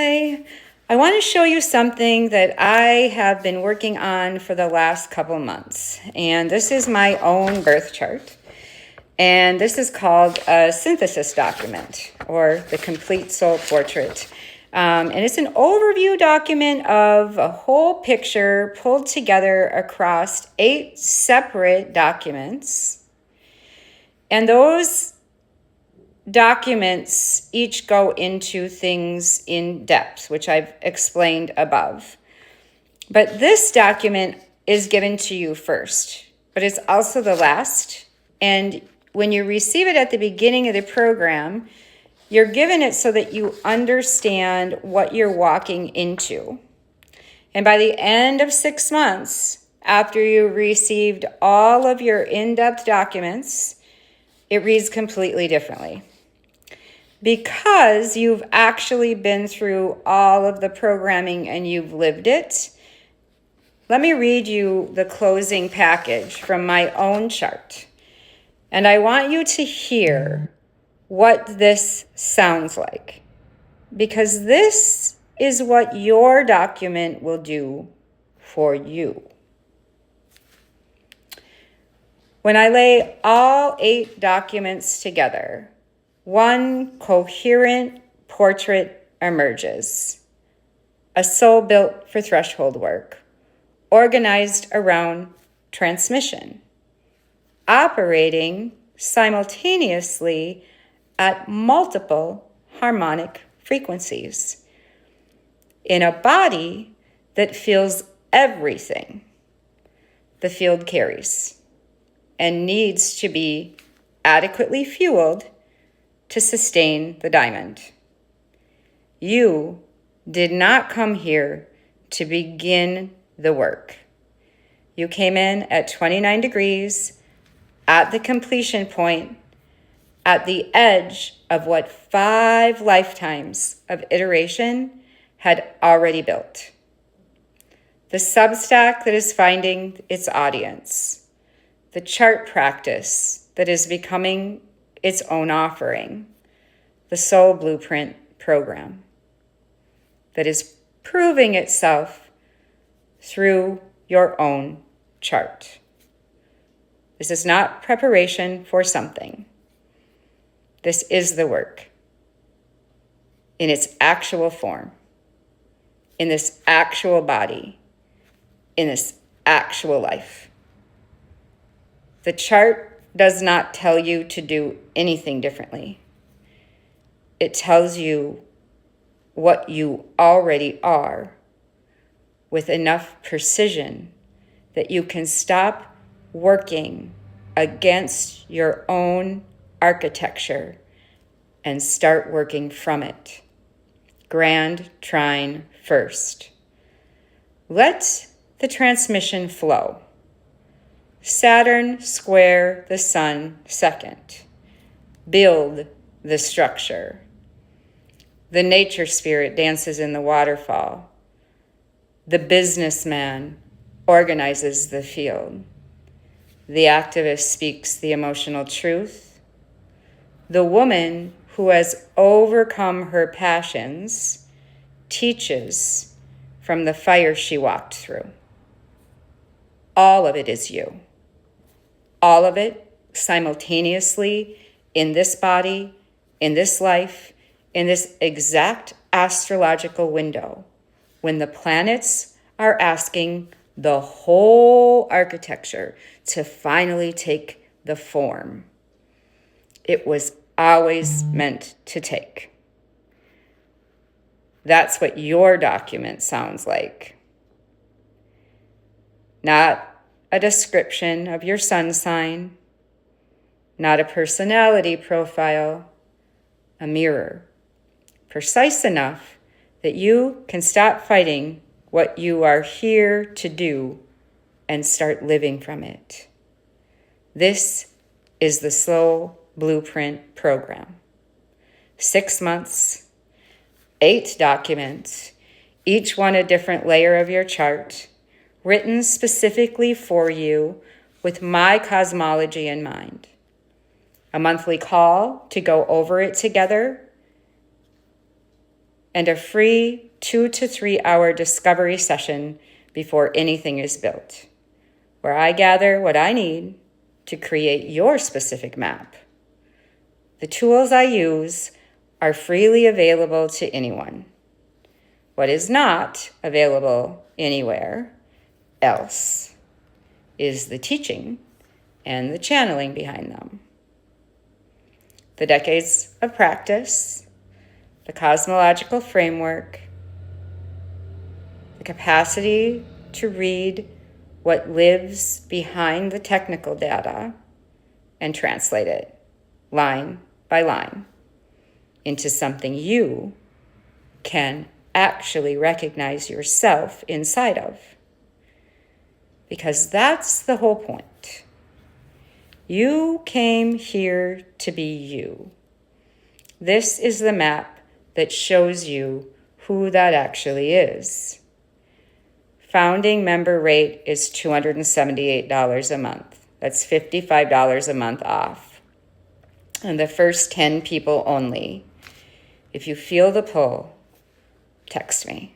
Hi, I want to show you something that I have been working on for the last couple months. And this is my own birth chart. And this is called a synthesis document, or the complete soul portrait. And it's an overview document of a whole picture pulled together across 8 separate documents. And those documents each go into things in depth, which I've explained above. But this document is given to you first, but it's also the last. And when you receive it at the beginning of the program, you're given it so that you understand what you're walking into. And by the end of 6 months, after you received all of your in-depth documents, it reads completely differently. Because you've actually been through all of the programming and you've lived it, let me read you the closing package from my own chart. And I want you to hear what this sounds like, because this is what your document will do for you. When I lay all 8 documents together, one coherent portrait emerges, a soul built for threshold work, organized around transmission, operating simultaneously at multiple harmonic frequencies, in a body that feels everything the field carries and needs to be adequately fueled to sustain the diamond. You did not come here to begin the work. You came in at 29 degrees, at the completion point, at the edge of what 5 lifetimes of iteration had already built. The Substack that is finding its audience, the chart practice that is becoming its own offering, the Soul Blueprint program that is proving itself through your own chart. This is not preparation for something. This is the work in its actual form, in this actual body, in this actual life. The chart does not tell you to do anything differently. It tells you what you already are with enough precision that you can stop working against your own architecture and start working from it. Grand trine first. Let the transmission flow. Saturn square the sun second. Build the structure. The nature spirit dances in the waterfall. The businessman organizes the field. The activist speaks the emotional truth. The woman who has overcome her passions teaches from the fire she walked through. All of it is you. All of it simultaneously in this body, in this life, in this exact astrological window, when the planets are asking the whole architecture to finally take the form it was always meant to take. That's what your document sounds like. Not a description of your sun sign, not a personality profile, a mirror, precise enough that you can stop fighting what you are here to do and start living from it. This is the Soul Blueprint program. 6 months, 8 documents, each one a different layer of your chart, written specifically for you with my cosmology in mind. A monthly call to go over it together, and a free 2 to 3 hour discovery session before anything is built, where I gather what I need to create your specific map. The tools I use are freely available to anyone. What is not available anywhere else is the teaching and the channeling behind them. The decades of practice, the cosmological framework, the capacity to read what lives behind the technical data and translate it line by line into something you can actually recognize yourself inside of. Because that's the whole point. You came here to be you. This is the map that shows you who that actually is. Founding member rate is $278 a month. That's $55 a month off. And the first 10 people only. If you feel the pull, text me.